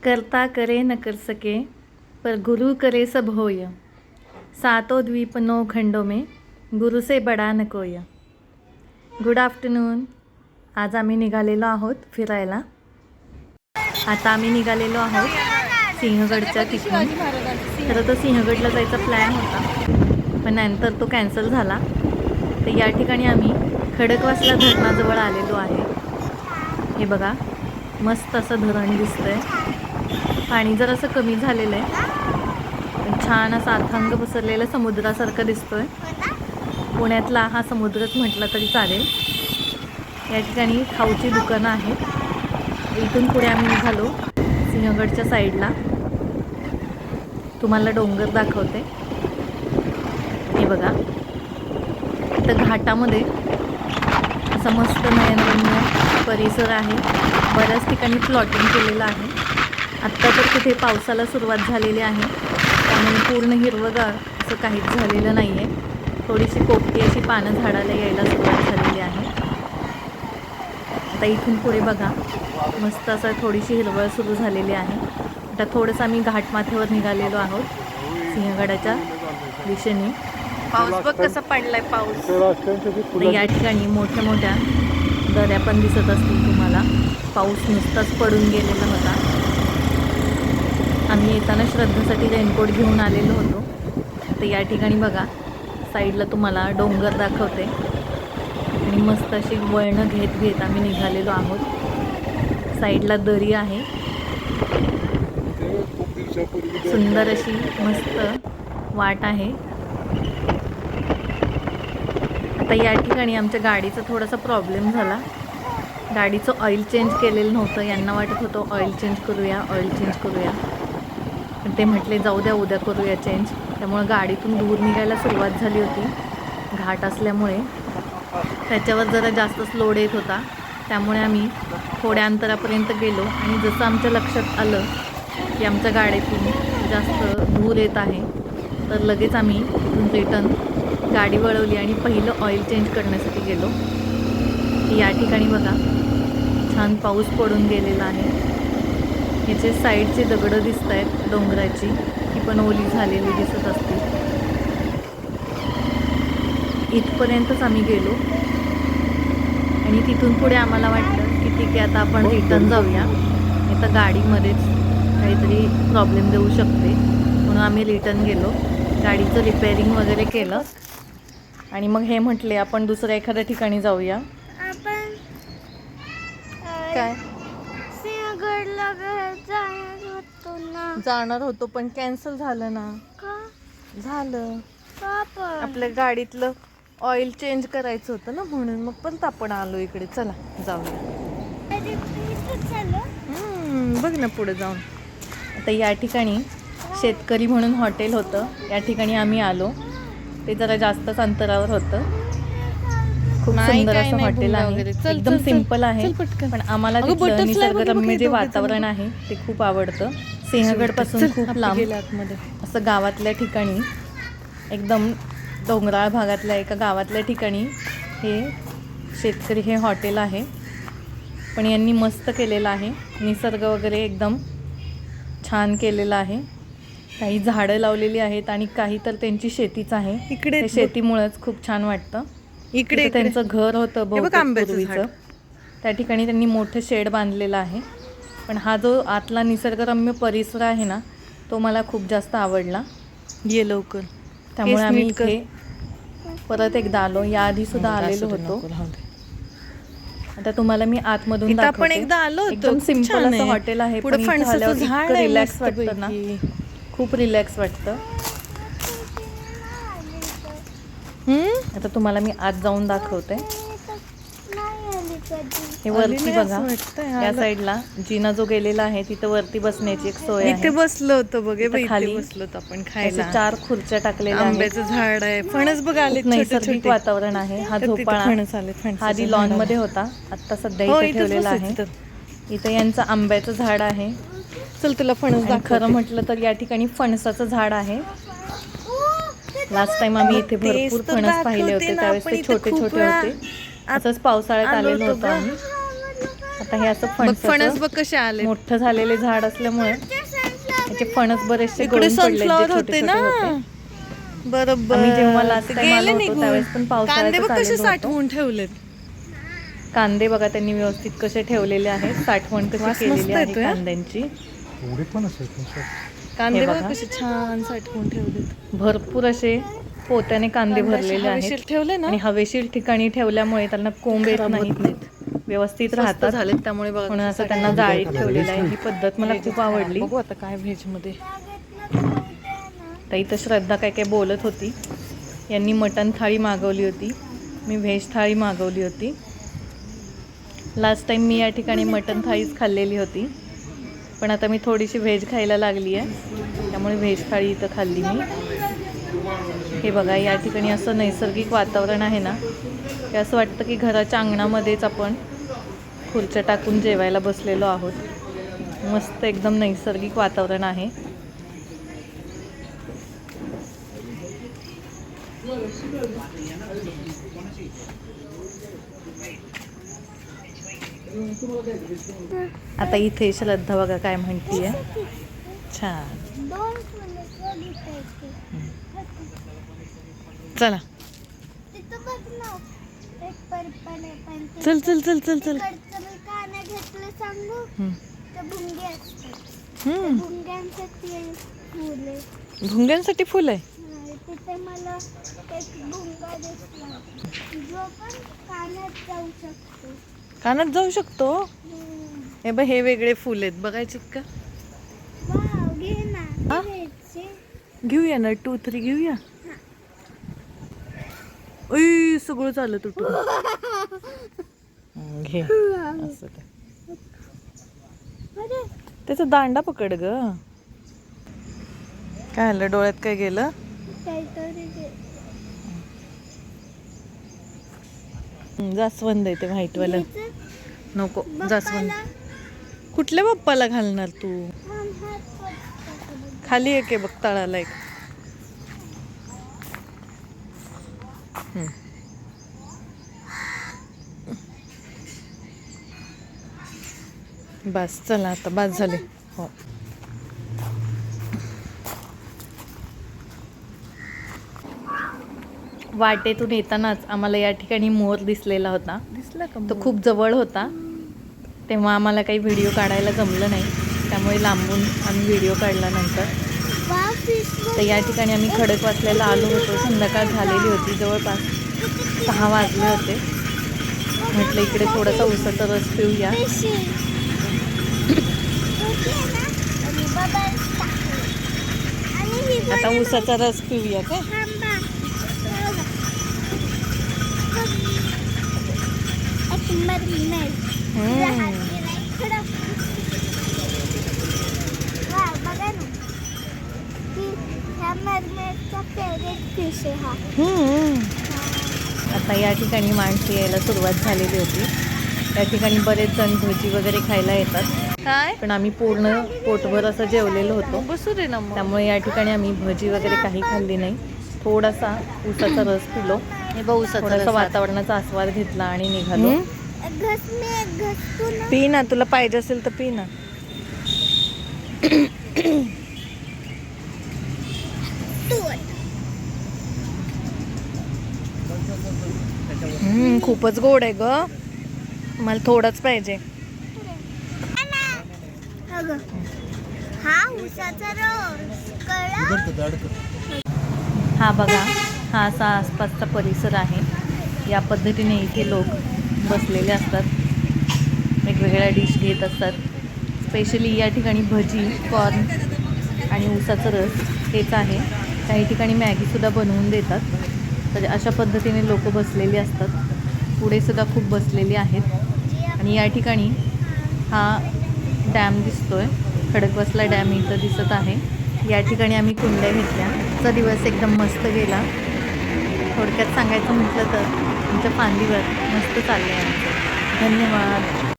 करता करे न कर सके पर गुरु करे सब होय, सातों द्वीप नौ खंडों में गुरु से बडा न कोय. Good afternoon. आज आम्ही निघालेलो आहोत फिरायला. आता आम्ही निघालेलो आहोत सिंहगडच्या तिथून. खरं तर सिंहगडला जायचा प्लॅन होता, पण नंतर तो कॅन्सल झाला. तर या ठिकाणी आम्ही खडकवासला धरणाजवळ आलेलो आहे. हे बघा, मस्त असं धरण दिसतंय. पाणी जर असं कमी झालेलं आहे, पण छान असा अथांग पसरलेला समुद्रासारखं दिसतोय. पुण्यातला हा समुद्रच म्हटलं तरी चालेल. या ठिकाणी खाऊची दुकानं आहेत. इथून पुढे आम्ही निघालो सिंहगडच्या साईडला. तुम्हाला डोंगर दाखवते. हे बघा, इथं घाटामध्ये असं मस्त नयनरम्य परिसर आहे. बऱ्याच ठिकाणी प्लॉटिंग केलेलं आहे. आत्ता तर तिथे पावसाला सुरुवात झालेली आहे, त्यामुळे पूर्ण हिरवंगार असं काहीच झालेलं नाही आहे. थोडीशी पोपटी अशी पानं झाडाला यायला सुरुवात झालेली आहे. आता इथून पुढे बघा, मस्त असं थोडीशी हिरवळ सुरू झालेली आहे. आता थोडंसं आम्ही घाटमाथ्यावर निघालेलो आहोत सिंहगडाच्या दिशेने. पाऊस बघ कसा पडलाय पाऊस. या ठिकाणी मोठ्या मोठ्या दऱ्या पण दिसत असतील तुम्हाला. पाऊस नुसताच पडून गेलेला होता. आम्ही येताना श्रद्धेसाठी रेनकोट घेऊन आलेलो होतो. तर या ठिकाणी बघा, साईडला तुम्हाला डोंगर दाखवते आणि मस्त अशी वळणं घेत घेत आम्ही निघालेलो आहोत. साईडला दरी आहे, सुंदर अशी मस्त वाट आहे. आता या ठिकाणी आमच्या गाडीचा थोडासा प्रॉब्लेम झाला. गाडीचं ऑइल चेंज केलेलं नव्हतं. यांना वाटत होतं ऑइल चेंज करूया, ऑइल चेंज करूया, पण ते म्हटले जाऊ द्या, उद्या करूया चेंज. त्यामुळं गाडीतून दूर निघायला सुरुवात झाली होती. घाट असल्यामुळे त्याच्यावर जरा जास्तच लोड येत होता. त्यामुळे आम्ही थोड्या अंतरापर्यंत गेलो आणि जसं आमच्या लक्षात आलं की आमच्या गाडीतून जास्त धूर येत आहे, तर लगेच आम्ही तिथून रिटर्न गाडी वळवली आणि पहिलं ऑइल चेंज करण्यासाठी गेलो. या ठिकाणी बघा, छान पाऊस पडून गेलेला आहे. याचे साईडचे दगडं दिसत आहेत डोंगराची, ती पण ओली झालेली दिसत असतील. इथपर्यंतच आम्ही गेलो आणि तिथून पुढे आम्हाला वाटलं की ठीक आहे, आता आपण रिटर्न जाऊया. इथं गाडीमध्येच काहीतरी प्रॉब्लेम देऊ शकते, म्हणून आम्ही रिटर्न गेलो. गाडीचं रिपेअरिंग वगैरे केलं आणि मग हे म्हटले आपण दुसऱ्या एखाद्या ठिकाणी जाऊया. काय जाणार होतो, पण कॅन्सल झालं ना. झालं, आपल्या गाडीतलं ऑइल चेंज करायचं होतं ना, म्हणून मग परत आपण आलो इकडे. चला जाऊया. बघ ना पुढे जाऊन. आता या ठिकाणी शेतकरी म्हणून हॉटेल होतं. या ठिकाणी आम्ही आलो. ते जरा जास्तच अंतरावर होतं. खूप सुंदर असं हॉटेल आहे. एकदम सिंपल आहे, पण आम्हाला तिथलं निसर्गरम्य जे वातावरण आहे ते खूप आवडतं. सिंहगड पासून खूप लांब असं गावातल्या ठिकाणी, एकदम डोंगराळ भागातल्या एका गावातल्या ठिकाणी हे शेतकरी हे हॉटेल आहे. पण यांनी मस्त केलेलं आहे. निसर्ग वगैरे एकदम छान केलेलं आहे. काही झाडं लावलेली आहेत आणि काही तर त्यांची शेतीच आहे. इकडे शेतीमुळेच खूप छान वाटतं. इकडे त्यांचं घर होतं पूर्वीचं. त्या ठिकाणी त्यांनी मोठं शेड बांधलेलं आहे. पण हा जो आतला निसर्गरम्य परिसर आहे ना, तो मला खूप जास्त आवडला. ये लवकर. त्यामुळे आम्ही इथे परत एकदा आलो. याआधी सुद्धा आलेलो होतो. आता तुम्हाला मी आतमधून दाखवते. आपण एकदा आलो होतो. एकदम सिंपल असं हॉटेल आहे, पण इथं रिलॅक्स वाटतं ना, खूप रिलॅक्स वाटतं. आता तुम्हाला मी आत जाऊन दाखवते. हे वरती बघा, या साईडला जिना जो गेलेला आहे तिथं वरती बसण्याची एक सोय आहे. इथे बसलो होतो बघे, खाली बसलो होतो आपण खायला. 4 खुर्च्या टाकलेल्या आहेत. आंब्याचं झाड आहे, फणस बघा आले. नैसर्गिक वातावरण आहे. हा झोपाळा आधी लॉन मध्ये होता, आता सध्या इथे ठेवलेला आहे. इथे यांचं आंब्याचं झाड आहे. चल तुला फणस दाखव. खरं म्हटलं तर या ठिकाणी फणसाचं झाड आहे. लास्ट टाइम आम्ही इथे भरपूर फणस पाहिले होते, त्यावेळेस ते छोटे छोटे होते. असंच पावसाळ्यात आलेलो होतो आम्ही. आता हे असं फणस फणस बघ कसे आले. मोठं झालेले झाड असल्यामुळे याचे फणस बरेचसे इकडे गळून पडले, जे सनफ्लॉवर छोटे होते छोटे ना. होते. बरोबर. आम्ही जेव्हा लास्ट टाइम गेले आलो होतो निघून. त्यावेळेस पण कांदे बघ पावसाळ्यातच कसे आलेलो होतो. साठवून ठेवलेत. कांदे बघा त्यांनी व्यवस्थित कसे ठेवलेले आहेत, साठवण कशी वास केलेली मस्त आहे येतोय, हा. कांद्यांची. कांदे हे बघ बघा. कसे छान साठवून ठेवलेत. भरपूर असे पोत्याने कांदे कांदे असे भरलेले आहेत हवेशीर ठेवले ना, आणि हवेशीर ठिकाणी ठेवल्यामुळे त्यांना कोंब येत खराब होत नाहीत, नाहीत. व्यवस्थित स्वस्त राहतात. झालेत त्यामुळे बघा म्हणून कसे असं त्यांना साठवून. जाळीत ठेवलेलं आहे. ही पद्धत मला खूप आवडली. बघू आता काय व्हेज मध्ये. तर इथं श्रद्धा काय काय बोलत होती. यांनी मटण थाळी मागवली होती, मी व्हेज थाळी मागवली होती. लास्ट टाइम मी या ठिकाणी मटण थाळीच खाल्लेली होती, पण आता मी थोडीशी व्हेज खायला लागली आहे, त्यामुळे व्हेज थाळी इथं खाल्ली मी. हे बघा, या ठिकाणी असं नैसर्गिक वातावरण आहे ना, की असं वाटतं की घराच्या अंगणामध्येच आपण खुर्च्या टाकून जेवायला बसलेलो आहोत. मस्त एकदम नैसर्गिक वातावरण आहे. आता इथे श्रद्धा बघा काय म्हणतीये. छान. चला चल चल चल चल चल. भुंग्यांसाठी फुल आहे. तिथे मला एक भुंगा दिसला जो पण कानात जाऊ शकतो. कानात जाऊ शकतो. हे बघ, हे वेगळे फुल आहेत, बघायचे का? वाव, घे ना. हा? घ्यायचे. घेऊया ना, 2, 3 घेऊया. उई, सगळं चाललं तुटून. घे असं काय. अरे, त्याचा दांडा पकड ग. काय आलं डोळ्यात, काय गेलं? काहीतरी घे. जास्वंद आहे ते व्हाईटवालं. घ्यायचं? नको, जास्वंद. बाप्पाला? कुठल्या बाप्पाला घालणार तू? हात पकडतो. खाली एक आहे बघ, तळाला एक. बस, चला आता बस झाले. हो. वाटेतून येतानाच आम्हाला या ठिकाणी मोर दिसलेला होता. दिसला का? तो खूप जवळ होता, तेव्हा आम्हाला काही व्हिडिओ काढायला जमलं नाही, त्यामुळे लांबून आम्ही व्हिडिओ काढला नंतर. वाव, फिश तर या ठिकाणी आम्ही खडकवासल्याला आलो होतो. संध्याकाळ झालेली होती, जवळपास 6 वाजले होते. म्हटलं इकडे थोडासा उसाचा रस पिऊया. आता उसाचा रस पिऊया काय? फिश आहे हा. आता या ठिकाणी माणसं यायला सुरुवात झालेली होती. या ठिकाणी बरेच जण भजी वगैरे खायला येतात, काय पण आम्ही पूर्ण पोटभर असं जेवलेलो होतो, बसू दे ना मग. त्यामुळे या ठिकाणी आम्ही भजी वगैरे काही खाल्ली नाही. थोडासा उसाचा रस पिलो, हे बघ, उसाचा थोडासा रस. वातावरणाचा आस्वाद घेतला आणि निघालो. घसतो ना. पी ना, तुला पाहिजे असेल तर पी ना. खूपच गोड आहे ग, मला थोडंच पाहिजे. हा उसाचा रस कळलं. हा बघा, हा असा आसपासचा परिसर आहे. या पद्धतीने इथे लोक बसलेले असतात, वेगवेगळ्या डिश घेत असतात. स्पेशली या ठिकाणी भजी, कॉर्न आणि उसाचं रस हेच आहे. काही ठिकाणी मॅगीसुद्धा बनवून देतात. तर अशा पद्धतीने लोक बसलेली असतात. पुढे सुद्धा खूप बसलेली आहेत. आणि या ठिकाणी हा डॅम दिसतोय, खडकवासला डॅम इथं दिसत आहे. या ठिकाणी आम्ही कुंड्या घेतल्या. आजचा दिवस एकदम मस्त गेला. थोडक्यात सांगायचं म्हटलं तर आमच्या फांदीवर मस्त चालले आहे. धन्यवाद.